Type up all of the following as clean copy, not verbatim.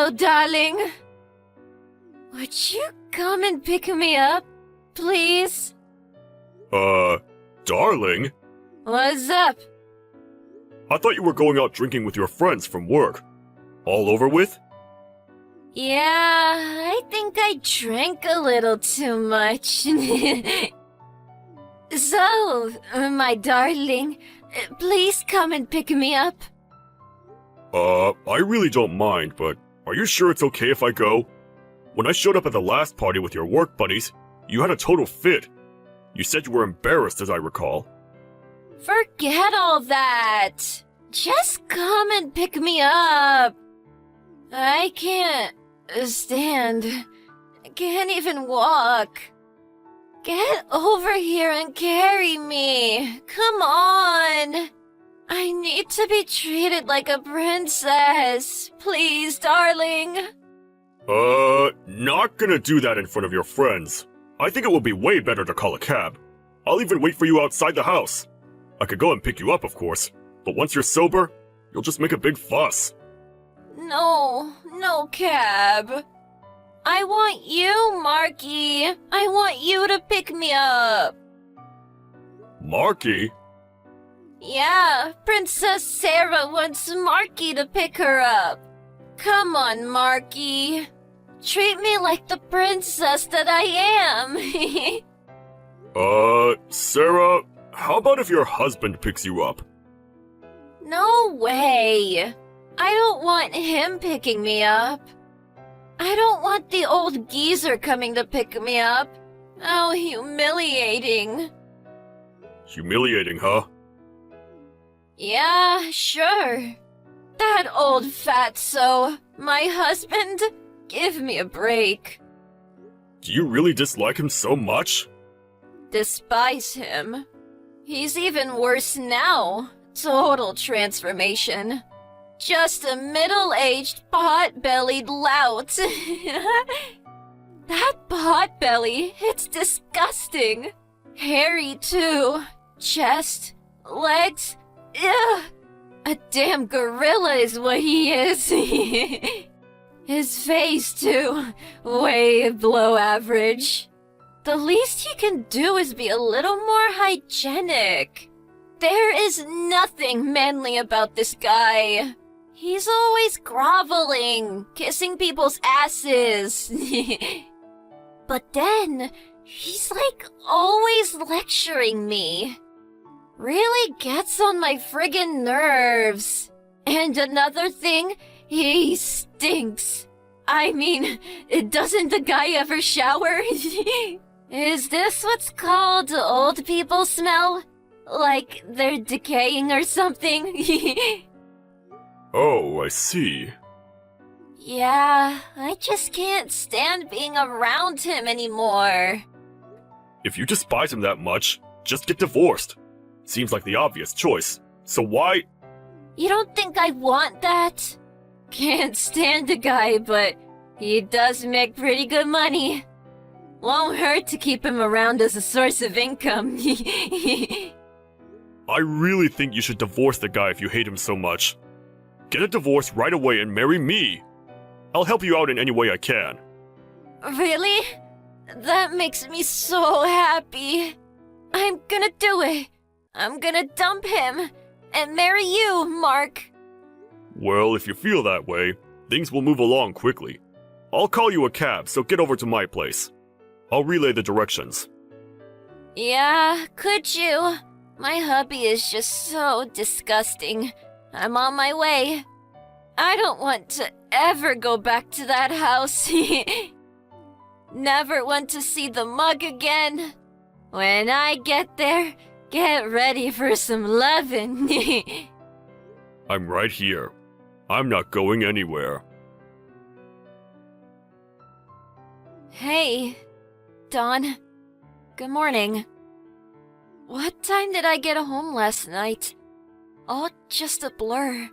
Hello, darling. Would you come and pick me up, please? Darling? What's up? I thought you were going out drinking with your friends from work. All over with? Yeah, I think I drank a little too much. So, my darling, please come and pick me up. I really don't mind, but are you sure it's okay if I go? When I showed up at the last party with your work buddies, you had a total fit. You said you were embarrassed, as I recall. Forget all that. Just come and pick me up. I can't stand. I can't even walk. Get over here and carry me. Come on. I need to be treated like a princess. Please, darling. Not gonna do that in front of your friends. I think it would be way better to call a cab. I'll even wait for you outside the house. I could go and pick you up, of course, but once you're sober, you'll just make a big fuss. No cab. I want you, Marky. I want you to pick me up. Marky? Yeah, Princess Sarah wants Marky to pick her up. Come on, Marky. Treat me like the princess that I am. Sarah, how about if your husband picks you up? No way. I don't want him picking me up. I don't want the old geezer coming to pick me up. How humiliating. Humiliating, huh? Yeah, sure. That old fatso, my husband, give me a break. Do you really dislike him so much? Despise him. He's even worse now. Total transformation. Just a middle-aged, pot-bellied lout. That pot-belly, it's disgusting. Hairy, too. Chest, legs, ugh. A damn gorilla is what he is. His face, too. Way below average. The least he can do is be a little more hygienic. There is nothing manly about this guy. He's always groveling, kissing people's asses. But then, he's like always lecturing me. Really gets on my friggin' nerves. And another thing, he stinks. I mean, doesn't the guy ever shower? Is this what's called old people smell? Like they're decaying or something? Oh, I see. Yeah, I just can't stand being around him anymore. If you despise him that much, just get divorced. Seems like the obvious choice. So why? You don't think I want that? Can't stand the guy, but he does make pretty good money. Won't hurt to keep him around as a source of income. I really think you should divorce the guy if you hate him so much. Get a divorce right away and marry me. I'll help you out in any way I can. Really? That makes me so happy. I'm gonna do it. I'm gonna dump him and marry you, Mark. Well, if you feel that way, things will move along quickly. I'll call you a cab, so get over to my place. I'll relay the directions. Yeah, could you? My hubby is just so disgusting. I'm on my way. I don't want to ever go back to that house. Never want to see the mug again. When I get there, get ready for some lovin'. I'm right here. I'm not going anywhere. Hey, Dawn. Good morning. What time did I get home last night? All just a blur.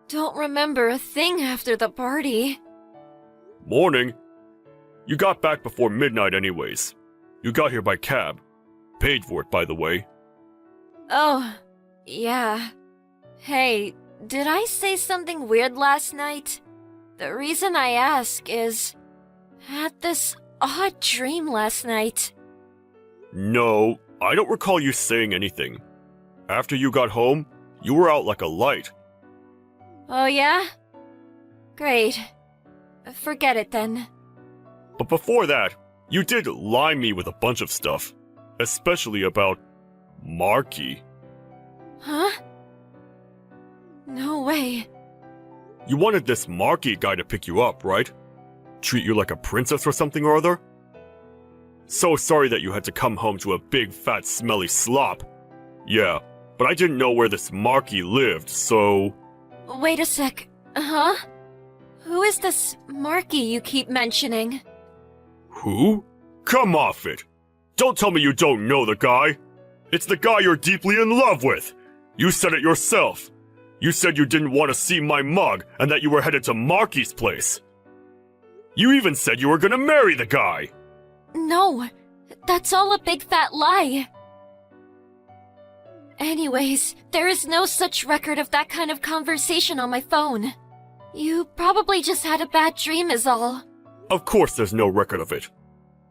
Don't remember a thing after the party. Morning. You got back before midnight anyways. You got here by cab. Paid for it, by the way. Oh, yeah. Hey, did I say something weird last night? The reason I ask is, I had this odd dream last night. No, I don't recall you saying anything. After you got home, you were out like a light. Oh yeah? Great. Forget it then. But before that, you did lie me with a bunch of stuff. Especially about Marky. Huh? No way. You wanted this Marky guy to pick you up, right? Treat you like a princess or something or other? So sorry that you had to come home to a big, fat, smelly slop. Yeah, but I didn't know where this Marky lived, so... Wait a sec. Huh? Who is this Marky you keep mentioning? Who? Come off it! Don't tell me you don't know the guy! It's the guy you're deeply in love with! You said it yourself! You said you didn't want to see my mug and that you were headed to Marky's place! You even said you were gonna marry the guy! No, that's all a big fat lie. Anyways, there is no such record of that kind of conversation on my phone. You probably just had a bad dream is all. Of course there's no record of it.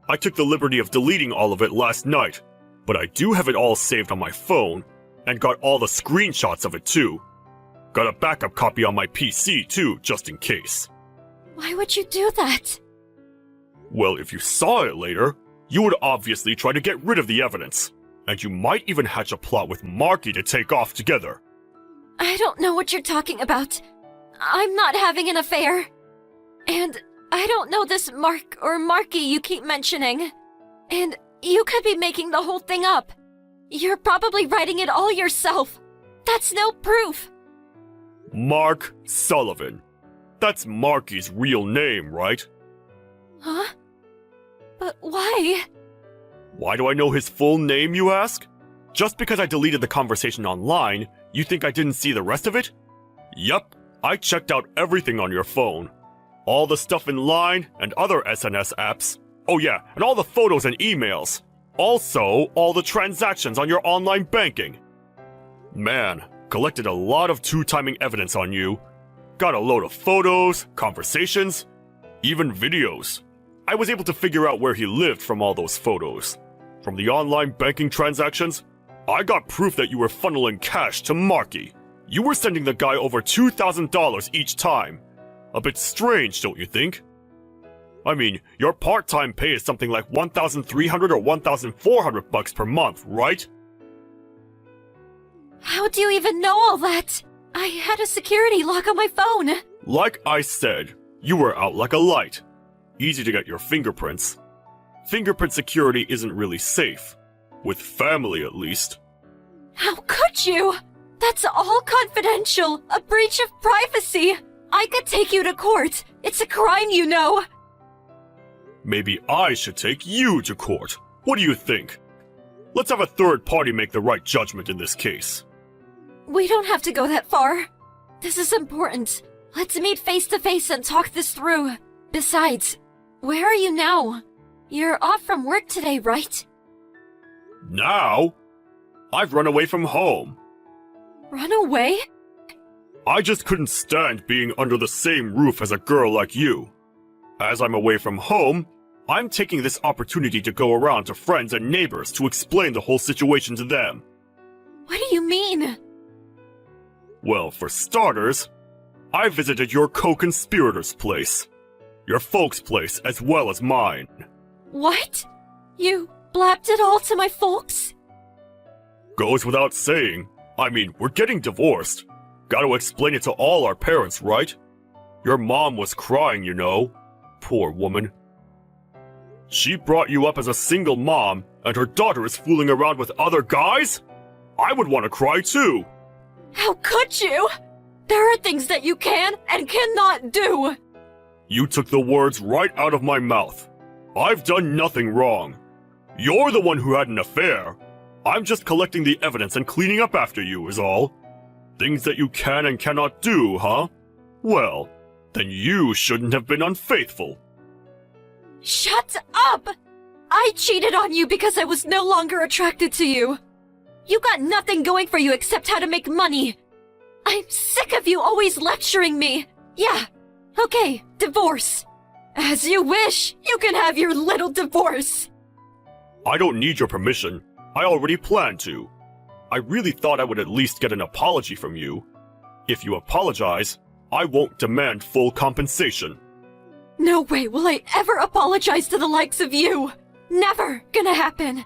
I took the liberty of deleting all of it last night, but I do have it all saved on my phone, and got all the screenshots of it too. Got a backup copy on my PC too, just in case. Why would you do that? Well, if you saw it later, you would obviously try to get rid of the evidence, and you might even hatch a plot with Marky to take off together. I don't know what you're talking about. I'm not having an affair. And I don't know this Mark or Marky you keep mentioning. And you could be making the whole thing up. You're probably writing it all yourself. That's no proof. Mark Sullivan. That's Marky's real name, right? Huh? But why? Why do I know his full name, you ask? Just because I deleted the conversation online, you think I didn't see the rest of it? Yup, I checked out everything on your phone. All the stuff in Line and other SNS apps. Oh yeah, and all the photos and emails. Also, all the transactions on your online banking. Man, collected a lot of two-timing evidence on you. Got a load of photos, conversations, even videos. I was able to figure out where he lived from all those photos. From the online banking transactions, I got proof that you were funneling cash to Marky. You were sending the guy over $2,000 each time. A bit strange, don't you think? I mean, your part-time pay is something like $1,300 or $1,400 per month, right? How do you even know all that? I had a security lock on my phone. Like I said, you were out like a light. Easy to get your fingerprints. Fingerprint security isn't really safe. With family, at least. How could you? That's all confidential. A breach of privacy. I could take you to court. It's a crime, you know. Maybe I should take you to court. What do you think? Let's have a third party make the right judgment in this case. We don't have to go that far. This is important. Let's meet face to face and talk this through. Besides, where are you now? You're off from work today, right? Now? I've run away from home. Run away? I just couldn't stand being under the same roof as a girl like you. As I'm away from home, I'm taking this opportunity to go around to friends and neighbors to explain the whole situation to them. What do you mean? Well, for starters, I visited your co-conspirator's place. Your folks' place as well as mine. What? You blabbed it all to my folks? Goes without saying. I mean, we're getting divorced. Gotta explain it to all our parents, right? Your mom was crying, you know. Poor woman. She brought you up as a single mom, and her daughter is fooling around with other guys? I would want to cry too. How could you? There are things that you can and cannot do. You took the words right out of my mouth. I've done nothing wrong. You're the one who had an affair. I'm just collecting the evidence and cleaning up after you is all. Things that you can and cannot do, huh? Well, then you shouldn't have been unfaithful. Shut up! I cheated on you because I was no longer attracted to you. You got nothing going for you except how to make money. I'm sick of you always lecturing me. Yeah, Okay, divorce. As you wish, you can have your little divorce. I don't need your permission. I already planned to. I really thought I would at least get an apology from you. If you apologize, I won't demand full compensation. No way will I ever apologize to the likes of you. Never gonna happen.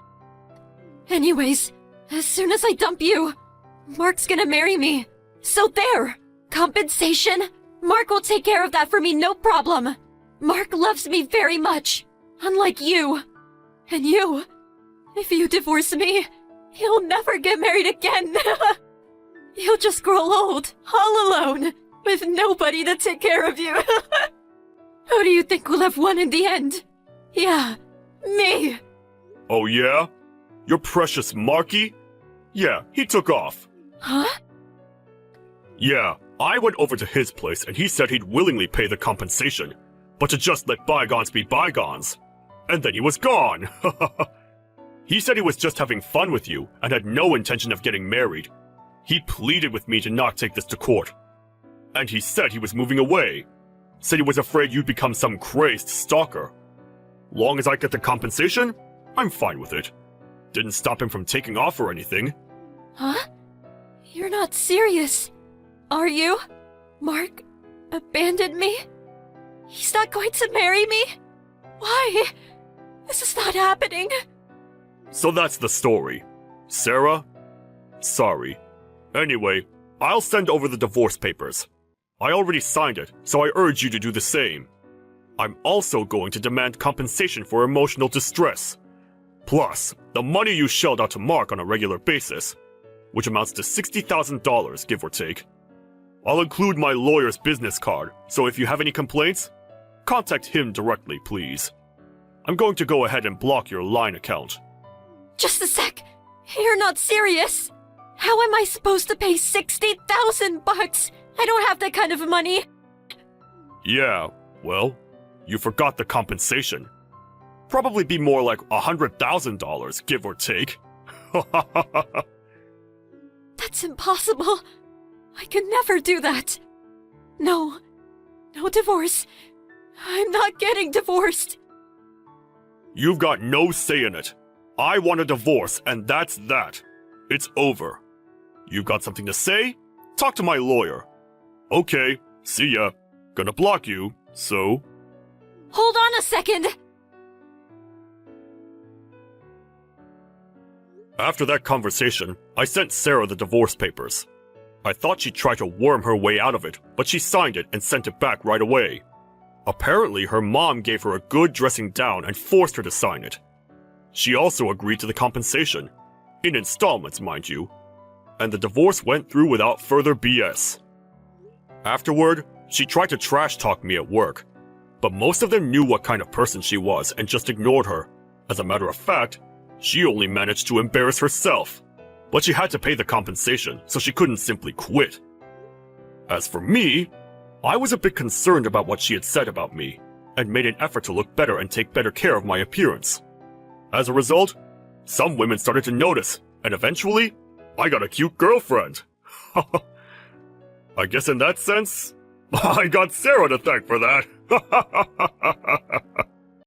Anyways, as soon as I dump you, Mark's gonna marry me. So there! Compensation? Mark will take care of that for me, no problem. Mark loves me very much. Unlike you. And you, if you divorce me, he'll never get married again. He'll just grow old, all alone, with nobody to take care of you. Who do you think will have won in the end? Yeah, me. Oh yeah? Your precious Marky? Yeah, he took off. Huh? Yeah, I went over to his place and he said he'd willingly pay the compensation, but to just let bygones be bygones. And then he was gone. He said he was just having fun with you and had no intention of getting married. He pleaded with me to not take this to court. And he said he was moving away. Said he was afraid you'd become some crazed stalker. Long as I get the compensation, I'm fine with it. Didn't stop him from taking off or anything. Huh? You're not serious, are you? Mark abandoned me? He's not going to marry me? Why? This is not happening. So that's the story. Sarah? Sorry. Anyway, I'll send over the divorce papers. I already signed it, so I urge you to do the same. I'm also going to demand compensation for emotional distress. Plus, the money you shelled out to Mark on a regular basis, which amounts to $60,000, give or take. I'll include my lawyer's business card, so if you have any complaints, contact him directly, please. I'm going to go ahead and block your line account. Just a sec. You're not serious. How am I supposed to pay $60,000? I don't have that kind of money. Yeah, well, you forgot the compensation. Probably be more like $100,000, give or take. That's impossible. I could never do that. No. No divorce. I'm not getting divorced. You've got no say in it. I want a divorce, and that's that. It's over. You've got something to say? Talk to my lawyer. Okay, see ya. Gonna block you, so... Hold on a second. After that conversation, I sent Sarah the divorce papers. I thought she'd try to worm her way out of it, but she signed it and sent it back right away. Apparently, her mom gave her a good dressing down and forced her to sign it. She also agreed to the compensation. In installments, mind you. And the divorce went through without further BS. Afterward, she tried to trash talk me at work. But most of them knew what kind of person she was and just ignored her. As a matter of fact, she only managed to embarrass herself. But she had to pay the compensation, so she couldn't simply quit. As for me, I was a bit concerned about what she had said about me, and made an effort to look better and take better care of my appearance. As a result, some women started to notice, and eventually, I got a cute girlfriend. I guess in that sense, I got Sarah to thank for that.